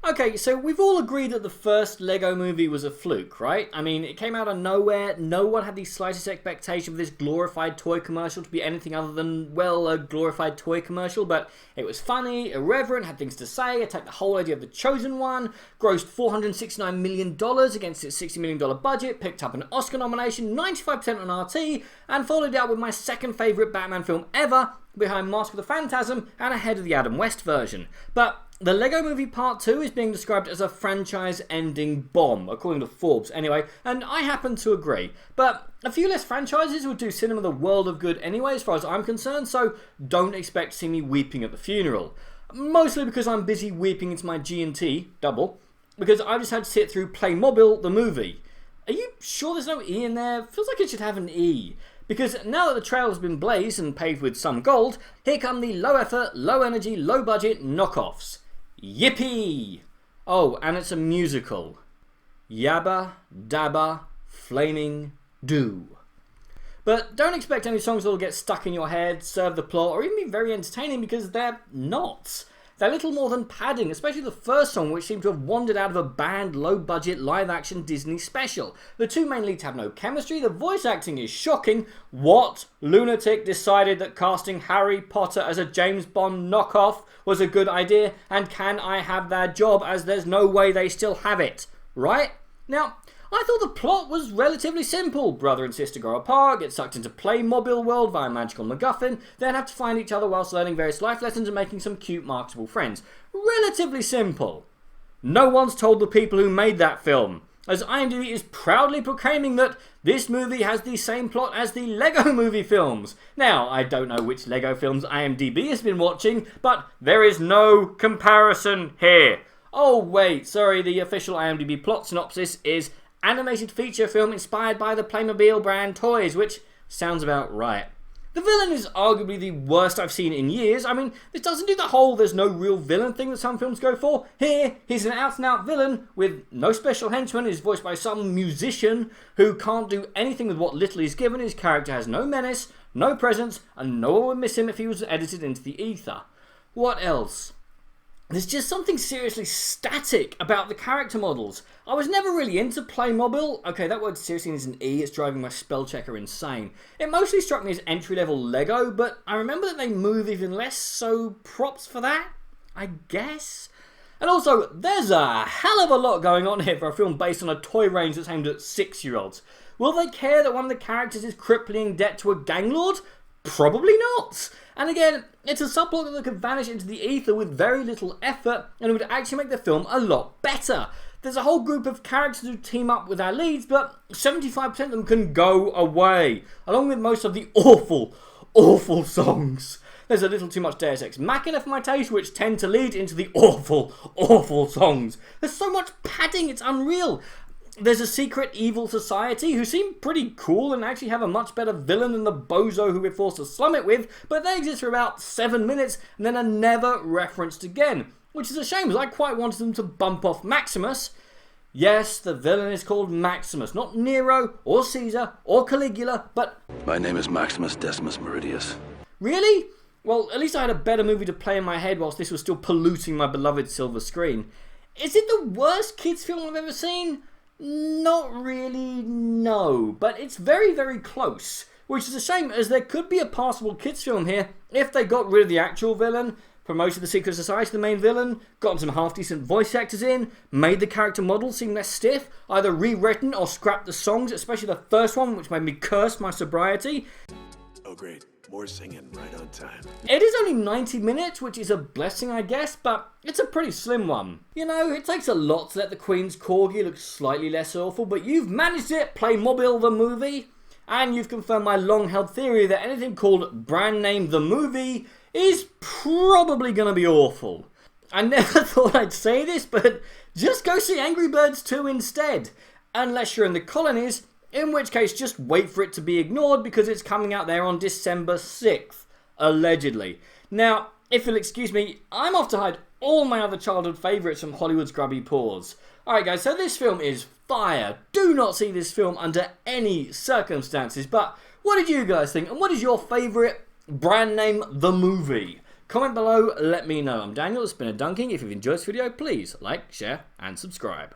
Okay, so we've all agreed that the first Lego movie was a fluke, right? I mean, it came out of nowhere. No one had the slightest expectation for this glorified toy commercial to be anything other than, well, a glorified toy commercial. But it was funny, irreverent, had things to say, attacked the whole idea of the Chosen One, grossed $469 million against its $60 million budget, picked up an Oscar nomination, 95% on RT, and followed out with my second favourite Batman film ever, behind Mask of the Phantasm and ahead of the Adam West version. But the Lego Movie Part 2 is being described as a franchise-ending bomb, according to Forbes anyway, and I happen to agree. But a few less franchises would do cinema the world of good anyway, as far as I'm concerned, so don't expect to see me weeping at the funeral. Mostly because I'm busy weeping into my G&T, double, because I just had to sit through Playmobil, the movie. Are you sure there's no E in there? Feels like it should have an E. Because now that the trail has been blazed and paved with some gold, here come the low-effort, low-energy, low-budget knockoffs. Yippee! Oh, and it's a musical. Yabba Dabba Flaming Doo. But don't expect any songs that will get stuck in your head, serve the plot, or even be very entertaining, because they're not. They're little more than padding, especially the first song, which seemed to have wandered out of a banned, low-budget, live-action Disney special. The two main leads have no chemistry, the voice acting is shocking. What lunatic decided that casting Harry Potter as a James Bond knockoff was a good idea, and can I have their job, as there's no way they still have it? Right? Now, I thought the plot was relatively simple. Brother and sister grow apart, get sucked into Playmobil world via magical MacGuffin, then have to find each other whilst learning various life lessons and making some cute, marketable friends. Relatively simple. No one's told the people who made that film, as IMDb is proudly proclaiming that this movie has the same plot as the Lego Movie films. Now, I don't know which Lego films IMDb has been watching, but there is no comparison here. Oh wait, sorry, the official IMDb plot synopsis is animated feature film inspired by the Playmobil brand toys, which sounds about right. The villain is arguably the worst I've seen in years. I mean, this doesn't do the whole there's no real villain thing that some films go for. Here, he's an out-and-out villain with no special henchman. He's voiced by some musician who can't do anything with what little he's given. His character has no menace, no presence, and no one would miss him if he was edited into the ether. What else? There's just something seriously static about the character models. I was never really into Playmobil. Okay, that word seriously is an E, it's driving my spell checker insane. It mostly struck me as entry-level Lego, but I remember that they move even less, so props for that, I guess? And also, there's a hell of a lot going on here for a film based on a toy range that's aimed at 6-year-olds. Will they care that one of the characters is crippling debt to a gang lord? Probably not. And again, it's a subplot that could vanish into the ether with very little effort, and it would actually make the film a lot better. There's a whole group of characters who team up with our leads, but 75% of them can go away, along with most of the awful, awful songs. There's a little too much Deus Ex Machina for my taste, which tend to lead into the awful, awful songs. There's so much padding, it's unreal. There's a secret evil society who seem pretty cool and actually have a much better villain than the bozo who we're forced to slum it with, but they exist for about 7 minutes and then are never referenced again, which is a shame, as I quite wanted them to bump off Maximus. Yes, the villain is called Maximus, not Nero or Caesar or Caligula, but... My name is Maximus Decimus Meridius. Really? Well, at least I had a better movie to play in my head whilst this was still polluting my beloved silver screen. Is it the worst kids film I've ever seen? Not really, no. But it's very, very close. Which is a shame, as there could be a passable kids film here if they got rid of the actual villain, promoted the secret society, the main villain, gotten some half-decent voice actors in, made the character model seem less stiff, either rewritten or scrapped the songs, especially the first one, which made me curse my sobriety. Oh great, more singing right on time. It is only 90 minutes, which is a blessing, I guess, but it's a pretty slim one. You know, it takes a lot to let the Queen's Corgi look slightly less awful, but you've managed it, Playmobil the movie, and you've confirmed my long-held theory that anything called brand name the movie is probably going to be awful. I never thought I'd say this, but just go see Angry Birds 2 instead, unless you're in the colonies, in which case just wait for it to be ignored because it's coming out there on December 6th, allegedly. Now, if you'll excuse me, I'm off to hide all my other childhood favourites from Hollywood's grubby paws. Alright guys, so this film is fire. Do not see this film under any circumstances, but what did you guys think? And what is your favourite brand name the movie? Comment below, let me know. I'm Daniel, it's been a dunking. If you've enjoyed this video, please like, share, and subscribe.